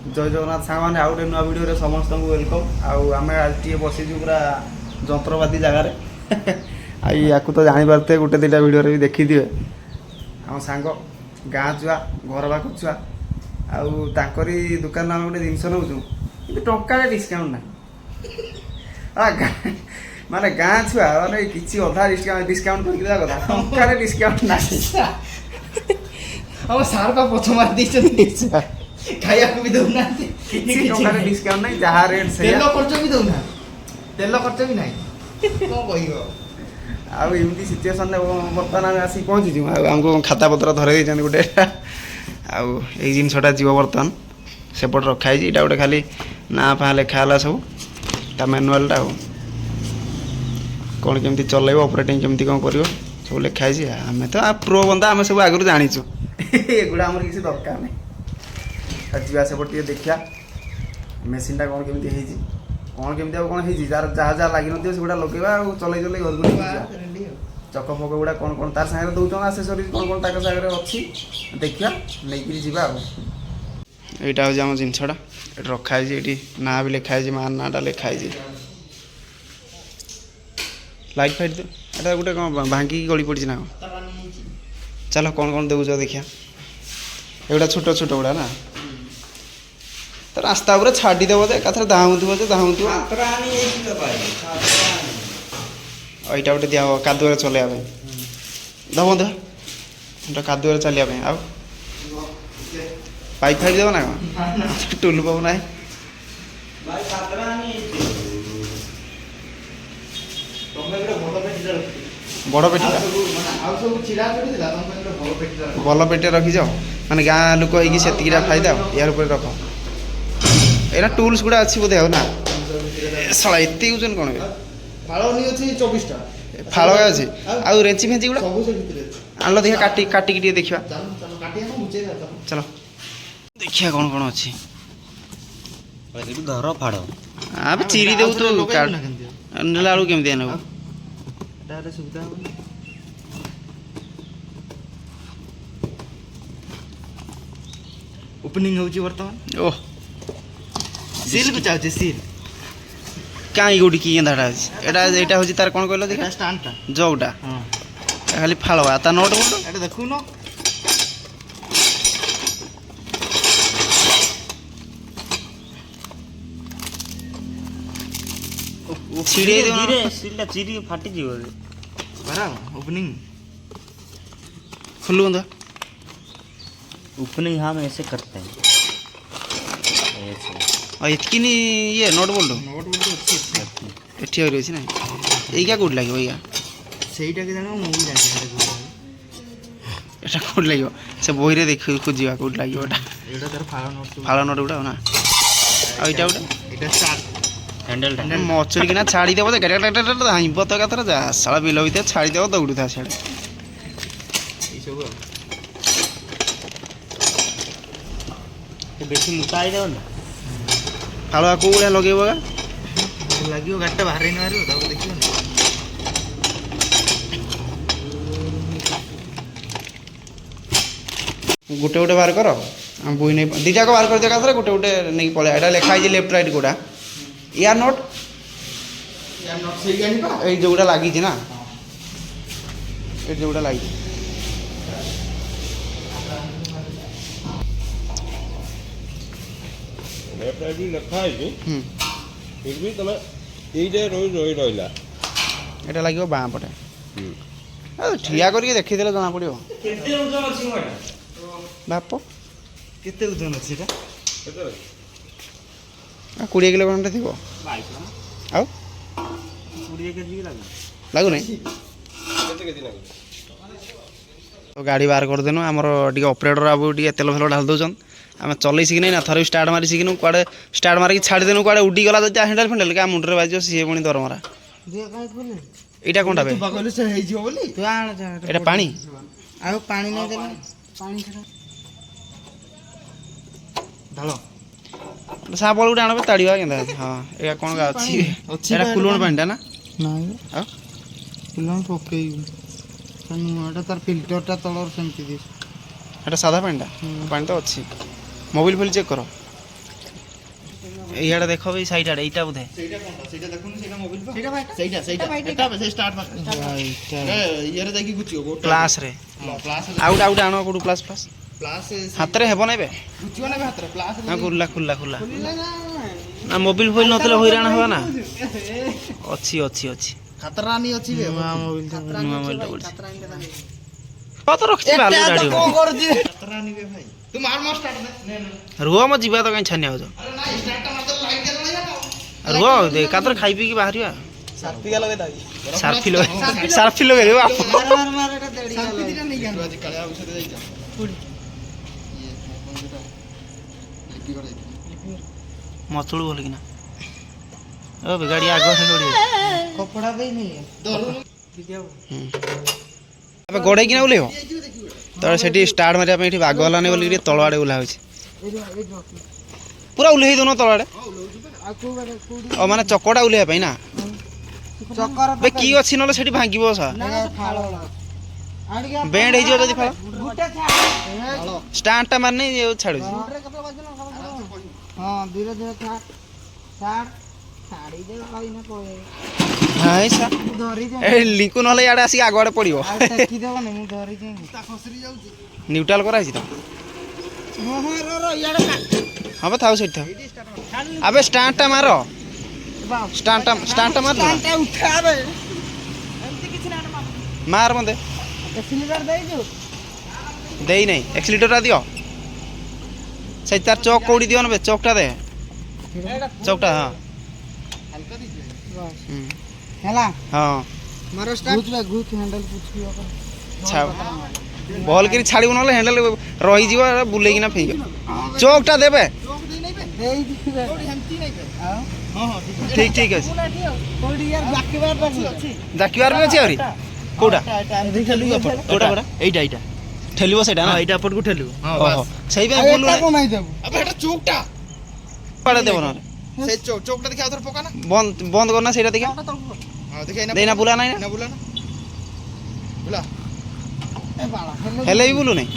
जय जगन्नाथ सांग मैंने आउ गए नुआ वीडियो समस्त को वेलकम आम आज टे बसीचु पूरा जंत्रपाती जगार या तो जापारे गोटे दुटा वीडियो भी देखी थे आम सांग गाँ छुआ घर पाख छुआ आरी दुकान आम गोटे जिनस नौ टंका डिस्काउंट ना माने गाँ छुआ माने किसी अधा डिस्काउंट कर कथा टंका डिस्काउंट ना हम सार का पछ मार खाया भी दौना डिस्काउंट नहीं जहाँ रेट से तेल खर्च भी दौना तेल खर्च भी नहीं कौन कह आमती सिचुएसन बर्तमान आम आसिक पहुँचीचु आमको खाता पत्र धरे गोटे आई जिनसटा जीव बर्तमान सेपट रखाई यहाँ गोटे खाली ना फा लिखाला सब ता मैनुआलटा कौन केमती चल ऑपरेटिंग केमती कौन कर सब लिखाई आम तो प्रो बंदा आम सब आगुरी जाचु एगुड़ा आम किसी दरकार नहीं जा सेपट देखा मेसीनटा कौन केमती कौन केमती कौन जार जहाँ जहाँ लगी नगेवा और चल चल घर को चक फक गुड़ा कौन कौन तार सागर दौन आसेसरीज कौन कौन ताक सागर अच्छी देखा नहीं जावा यहाँ हूँ आम जिनसटा ये रखाई ये ना भी लिखाई मार नाटा लिखाई लाइट फाइट एटा गोटे कौन भांगी गली पड़ी ना चलो कौन कौन देव देखिया एगुड़ा छोट छोट गुड़ा ना तो रास्ता पूरा छाड़देव एकाथर धाऊँ धाऊँ यहाँ गोटे दिया कादुआ चलने दब दे कादुआ चलिए आ पाइप फाइप देव ना कौन टुलु पाऊ ना बड़ पेटी भल पेटे रखीच माने गाँ लोक होगी फायदा यार रख एरा टूल्स गुड़ा अच्छी बोधे हो ना साला एते यूजन कोन फाळ नि अछि 24 टा फाळ अछि आ रेंची फेंची गुड़ा सब से भितरे आलो देखा काटी काटी के देखिबा चलो काटी हम बुझे जा चलो देखिया कौन कौन अछि पहिले धर फाड़ आ बे चिरी देउ तो काट नेला आलू केम देना एटा सुविधा हो ओपनिंग होची वर्तमान ओह सील को चाहे सील काई गोडी की एंदाटा एटा एटा होची तार कोन कहलो देखा स्टैंड टा जौटा हां खाली फाळवा ता नोट बोल एटा देखु न छिड़ी दे धीरे सिलटा चिरी फाटी जीव बरा ओपनिंग खुल्लू बंदा ओपनिंग हम ऐसे करते हैं ऐसे और इतकी नी ये नोट बोल दो नोट बोल अच्छी एठी और अछि ना एई क्या कोड लागियो भैया सेईटा के जानो मु भी जानि एटा कोड लागियो से बोही रे देख खोजिबा कोड लागियो एटा एटा तर फाळा नोट गुडा ना आ एटा उडा एटा स्टार्ट हैंडल मचुरी किना छाड़ी देबो गटा हाइबो तो कथरा जा साला बिल होइते छाड़ी देबो दौड़ू था छाड़ी ई सब तो बेसी मुटाई दो ना फाळा को गुडा लगेबो लागियो गाटा बाहर न आरो तब देखियो ना गोटे गोटे बाहर कर हम बोही नहीं दीटा को बाहर कर दे कथरा गोटे गोटे नहीं पळे एटा लिखा है लेफ्ट राइट गुडा या नोट यार नॉट सही गानी पा ए जोडा लागी छी ना ए जोडा लागी लेफ्ट राइट भी लिखा है फिर भी तमे एइटे रहिला एटा लागियो बाँ पटे ठिया करके देखि देले जना पड़ियो केते ओजन अछि मोटा बाप केते ओजन अछि एटा केते 20 किलो खंडे थिबो आउ 20 केजी लागो लागु नहीं केते केजी लागो तो गाड़ी बाहर कर देनु हमर टिके ऑपरेटर आबो टिके तेल फेल ढाल दोचन आम चलई सिकि ना थरे स्टार्ट मारी सिकि कुआडे स्टार्ट मारी छाड़ी देनु कुआडे उडी गला तो हैंडल फेंडल का मुंडरे बाजियो सी पुणी दरमारा जे काई बोले एटा कोनटा बे तू बगल से हेइ जियो बोली तू आण एटा पानी आउ पानी नै देला पानी छरा ढालो साबल गुटे आनबे ताड़ीवा केंदा हां एटा कोन गा अछि एटा कुलोन पानीटा ना नाही आ कुलोन पकेई तनु एटा तार फिल्टरटा तलर सेमति दिस एटा सादा पानीटा पानी तो अछि मोबाइल फोन चेक करो এইଆଡ଼େ ଦେଖ ଏଇ ସାଇଡ୍ ଆଡ଼େ ଏଇଟା ବୋଧେ ସେଇଟା କୋନଟା ସେଇଟା ଦେଖୁନି ସେଇଟା ମୋବିଲ ପା ସେଇଟା ଭାଇ ସେଇଟା ସେଇଟା ଏଟା ସେ ଷ୍ଟାର୍ଟ ପାଖରେ ଇଏରେ ଯାଇକି ଗୁଚିବ ଗୋଟା ପ୍ଲାସ୍ରେ ପ୍ଲାସ୍ ଆଉ ଗୋଟେ ଆଣ କୋଉଠୁ ପ୍ଲାସ୍ ପ୍ଲାସ୍ ପ୍ଲାସ୍ ହାତରେ ହେବ ନା ଏବେ ଗୁଚିବ ନା ହାତରେ ପ୍ଲାସ୍ ନା ଖୋଲା ଖୋଲା ଖୋଲା ନା ମୋବିଲ ଫୋବିଲ ନଥିଲେ ହଇରାଣ ହବା ନା ଅଛି ଅଛି ଅଛି ଖାତରାନି ଅଛି ବେ ନୂଆ ମୋବିଲଟା ପଡ଼ିଛି ଖାତରାନି ଦେଖା କତ ରଖିଛି ବାଲୁ ଗାଡ଼ି କଣ କରୁଛି ଖାତରାନି ବେ ଭାଇ ତୁ ମାର ମ ଷ୍ଟାର୍ଟ ନେ ରୁହ ମୋ ଯିବା ତ କାଇଁ ଛାନିଆ ହଉଛ ଆରେ ନାଇଁ ଷ୍ଟାର୍ଟ ମାର ତ ଲାଇଟ୍ ଜଳେଇ ନା ରୁହ ଏକାଥରେ ଖାଇ ପିଇକି ବାହାରିବା ସାର୍ପିକା ଲଗେଇ ଦଇ ସାର୍ଫି ଲଗେଇ ଦେବା ମାର ଏଟା ଦେଡି ସାର୍ପି ଦିଟା ନେଇ ଆନ ଆଜି କାଳେ ଆଉ ସେତେ ଯାଇଛ କୋଡି ଇଏ କଣ ସେଟା ଲିପି କରି ମଚୁଳୁ ଭଲ କିନା ଓ ଗାଡ଼ି ଆଗ ହେଇ କପଡ଼ା ଦେଇ ନି ଧରୁ ଏବେ ଗୋଡ଼େଇକିନା ଓହ୍ଲେଇବ ତ ସେଠି ଷ୍ଟାର୍ଟ ମାରିବା ପାଇଁ ଏଠି ବାଗ ହେଲାନି ବୋଲି ଟିକେ ତଳ ଆଡ଼େ ଓହ୍ଲା ହେଉଛି ପୁରା ଓହ୍ଲେଇ ଦେଉନ ତଳ ଆଡ଼େ ଓ ମାନେ ଚକଟା ଓହ୍ଲେଇବା ପାଇଁ ନା ବେ କି ଅଛି ନହେଲେ ସେଠି ଭାଙ୍ଗିବ ସା ବେଣ୍ଡ ହେଇଯିବ ଯଦି ଫାଳ ଷ୍ଟାଣ୍ଡଟା ମାରିନି ଛାଡ଼ୁଛି ହଁ ଧୀରେ ଧୀରେ ଛାଡ ଛାଡ଼ି ଦେ କହିନା କହେ ହାଇ ସା ଏ ଲିଙ୍କୁ ନହେଲେ ଇଆଡ଼େ ଆସିକି ଆଗ ଆଡ଼େ ପଡ଼ିବ ଟେକି ଦେବନି ମୁଁ ଧରିଛି ତା ଖସରି ଯାଉଛି ନ୍ୟୁଟ୍ରାଲ କରାହେଇଛି ତ ହଁ ହଁ ଇଆଡ଼େ ହଁ ବା ଥାଉ ସେଠି ଥାଉ ଆବେ ଷ୍ଟାଣ୍ଡଟା ମାର ଷ୍ଟାଣ୍ଡଟା ମାର ଉଠାବେ ଏମିତି କିଛି ନା ମାର ମତେ ଏକ୍ସିଲେଟର ଦେଇଛୁ ଦେଇ ନାହିଁ ଏକ୍ସିଲେଟରଟା ଦିଅ ସେ ତାର ଚକ୍ କୋଉଠି ଦିଅ ନେ ଚକଟା ଦେ ଚକଟା ହଁ ହେଲା ହଁ ମାର ଷ୍ଟାର୍ଟ ଘୁଚ ହ୍ୟାଣ୍ଡଲ ପୁଛିବ ଭଲ କରି ଛାଡ଼ିବୁ ନହେଲେ ହ୍ୟାଣ୍ଡେଲ ରହିଯିବ ବୁଲେଇକିନା ଫେଇବ ଚକଟା ଦେବେ ଠିକ ଠିକ ଅଛି ଜାକିବାର ବି ଅଛି ଆହୁରି କୋଉଟା କୋଉଟା କୋଉଟା ଏଇଟା ଏଇଟା ଠେଲିବ ସେଇଟା ନା ଏଇଟା ଏପଟକୁ ଠେଲିବ ସେଇପାଇଁ ବୁଲୁ ଚୋକଟା କୁଆଡ଼େ ଦେବ ନହେଲେ ସେ ଚୋକଟା ଦେଖି ଆଉଥରେ ପକା ନା ବନ୍ଦ କରନା ସେଇଟା ଦେଖିଆ ହଁ ଦେଖି ଦେଇନା ବୁଲା ନାହିଁ ନା ବୁଲା ନା ବୁଲା ହେଲେ ବି ବୁଲୁ ନାହିଁ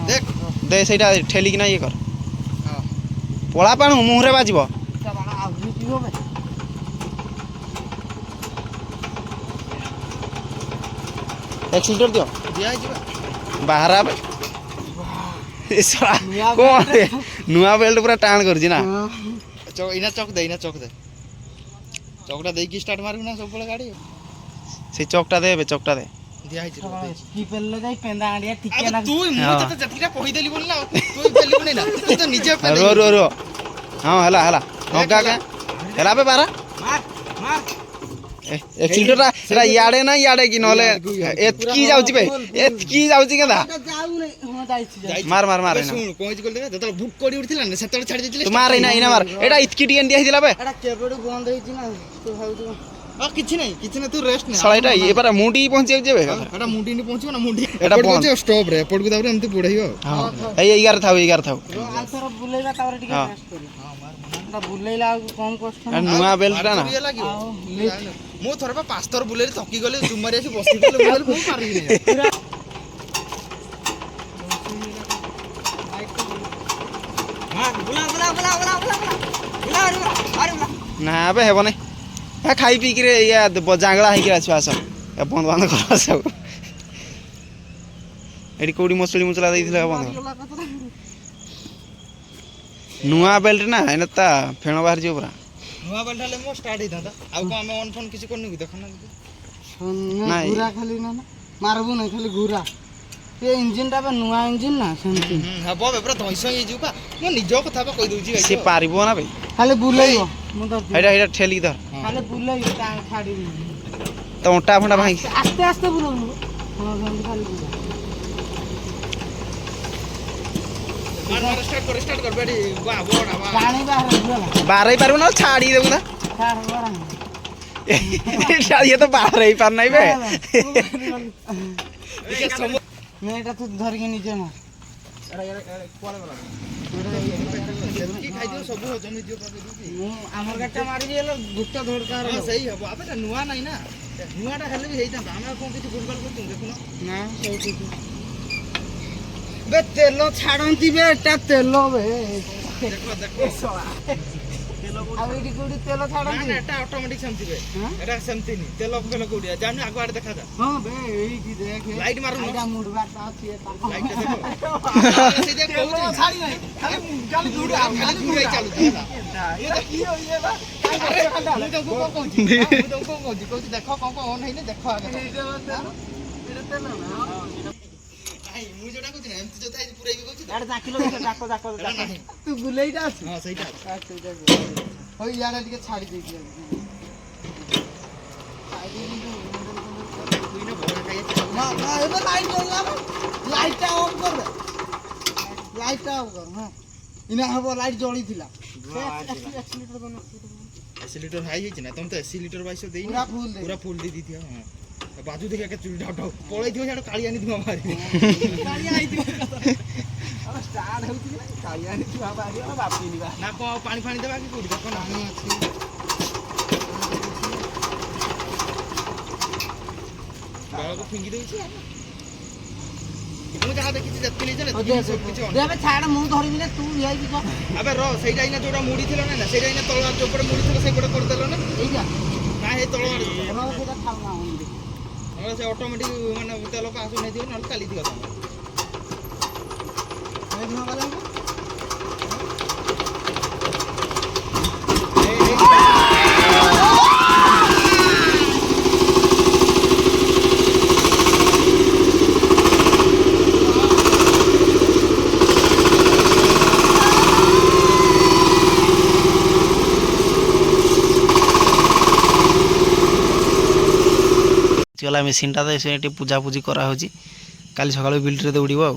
देख ଦେ ସେଇଟା ଠେଲିକିନା ଇଏ କର हां ପଳା ପାଣୁ ମୁହଁରେ ବାଜିବ एक्सीटर दियो दिया जी बाहर आबे कौन नुआ बेल्ट पूरा टाण कर ना चौक इना चौक दे चौकटा दे की स्टार्ट मारबी ना सब गाड़ी से चौकटा दे चौकटा दे दिया है की पेल्ले जाई पेंदा आंडिया टिके ना तू मु त जतिरा कहि देली बोल ना तू पेली बने ना तू तो निजे पे रो रो रो हां हला हला नगा के हला बे बारा मार मार एक्सीटर रा याडे ना याडे की नले एतकी जाउची बे एतकी जाउची केदा जाऊ नै हो जाई मार मार मार सुन पहुंच गेल जत बुक कोडी उठिला ने सेतले छाडी दिले तू मार इना इना मार एडा इतकी टी एंडिया हिदिला बे एडा केबडू बंद होईची ना तू भाउजू किछि नै तू रेस्ट नै सळाइटा ए पारा मुंडी पहुंची जेबे एडा मुंडी नि पहुंचो ना मुंडी एडा पहुंच स्टॉप रे एपड़ को दाबरे एमती पुढाइयो हां ए 11 थाउ आ थोर बुलेला तावर टिके रेस्ट करी हां मार एडा बुलेला कम कष्ट नुआ बेल्ट ना मु थोर पा 5 थोर बुलेली थकी गले जुमारी आसी बसी गले मोबाइल मु मारि नै बुला ना बे हेबो नै ए खाई पी के या जांगला है के आसो आसो ए बंद बंद कर सब एडी कोडी मसली मुचला देइथिला बंद नुआ बेल्ट ना एना ता फेणो बाहर जो पूरा नुआ बेल्ट ले मो स्टार्ट ही था आ को हम ऑन फोन किसी करनु देखो ना घुरा खाली ना मारबो नै खाली घुरा ये इंजन टा नुआ इंजन ना सेमती हबो बेपरा धइस ही जु पा मो निजो कथा पा कहि दउची से पारिबो ना बे खाली बुलेइबो मु तो एडा एडा ठेली धर खाली बुलेइबो ता छाडी तो ओटा फंडा भाई आस्ते आस्ते बुलेइबो हां खाली बुला मार स्टार्ट कर बेडी वाह बोड़ा वाह पानी बाहर बुला बाहर ही पारबो ना छाड़ी देबो ना छाड़ बरा ये तो बाहर ही पार नहीं बे मैं एटा तो धर के नीचे ना एड़ा कोले वाला की खाइ दियो सब हो जमी दियो पके दूची हमर गाटा मारी गेल गुट्टा धड़कार हां सही हबो अबे नुआ नाही ना नुआटा खाली भी हेइता हमरा कोन किछि भूलभाल करतु देखुनो ना सही ठीक बे तेलो छाड़ंती बे एटा तेलो बे ଦେଖ ଦେଖ ଏ ଶଳା ଆଉ ଏଇଠି କୋଉଠି ତେଲ ନା ଛାଡନ୍ତି ନା ଏଟା ଅଟୋମେଟିକ ସେମିତି ବେ ହଁ? ଏଟା ସେମିତି ନି ତେଲ ଫେଲ କୋଉଠି ଜାଣି ଆଗ ଆଡେ ଦେଖା ଯା ହଁ ବେ ଏଇଠି ଦେଖେ ଲାଇଟ୍ ମାରୁନ। ଏଇଟା ମୁଡବାଟା ଅଛି ଏଟା ଲାଇଟ୍ ଦେଖ ସେଇ ଯେ ତେଲ କହୁଛି ଛାଡି ନାହିଁ ଖାଲି ଖାଲି ଦୁଡା ଖାଲି ଦୁଡା ଚାଲୁଛି ହେଲା ଏଇଟା କି ଇଏ ବା କାଇଁ ଆରେ ଖାଲି ମୁଁ ତମକୁ କଣ କହୁଛି ମୁଁ ତମକୁ କଣ କହୁଛି କହୁଛି ଦେଖ କଣ କଣ ଅନ୍ ହେଇନି ଦେଖ ଆଗ ଏଇଟା ବା ତେଲ ଏଇଟା ତେଲ ନା ଭାଇ ମୁଁ ଯୋଉଟା କହୁଛି ନା ଏମିତି ଯୋଉଟା ହେଇଛି ପୁରେଇକି କହୁଛି ତ ଏଇଟା ଜାକିଲ ଜାକ ଜାକ ଏଟା ନାହିଁ। ତୁ ବୁଲେଇଟା ଅଛି ହଁ ସେଇଟା ସେଇଟା ହଉ ଇଆଡେ ଟିକେ ଛାଡି ଦେଇକି তুই না বড় খাইয়ে না না এটা লাইট জ্বললা লাইটটা অন করবে লাইটটা অন কর হ্যাঁ ইনা হবো লাইট জ্বলিଥିଲା एसी लीटर हाई है ना तुम तो 80 लीटर 22 देई पूरा फुल दे पूरा फुल दे दी थी हां बाजू देखा के चुली ढाउ ढाउ पळै थियो छाड़ काली आनी धुआ मारी कालिया आइथिବ अब स्टार्ट होउछि ना कालिया नि छुआ बारी अब बापी निबा ना को पानी पानी देबा कि कोडी देखो ना पानी अछि बाळा को फिंगी देउछि ମୁଁ ଯାହା ଦେଖିଛି ଯେତିକି ନେଇଛ ନା ସବୁ କିଛି ଅନ୍ ଏବେ ଛାଡ ମୁଁ ଧରିବି ନା ତୁ ଯାଇକି ଯା ଆବେ ର ସେଇଟା ଇନା ଯୋଉଟା ମୁଡି ଥିଲା ନା ସେଇଟା ଇନା ତଳ ଯୋପଟେ ମୁଡି ଥିଲା ସେଇପଟେ କରିଦେଲ ନା ଏଇଟା ନା ହେ ତଳ ଆଡୁ ହଁ ସେଟା ଥାଉ ନା ହଉନି ଆମର ସେ ଅଟୋମେଟିକ ମାନେ ତେଲ ପାସ ନେଇ ଦିଅ ନହେଲେ କାଲି ଦିଅ ତମେ ଏ ଧୁଆ ବାଲାଙ୍କୁ ଗଲା ମେସିନ୍ଟା ତ ସେଠି ପୂଜାପୂଜି କରାହେଉଛି କାଲି ସକାଳୁ ବିଲ୍ଡରେ ଦୌଡ଼ିବ ଆଉ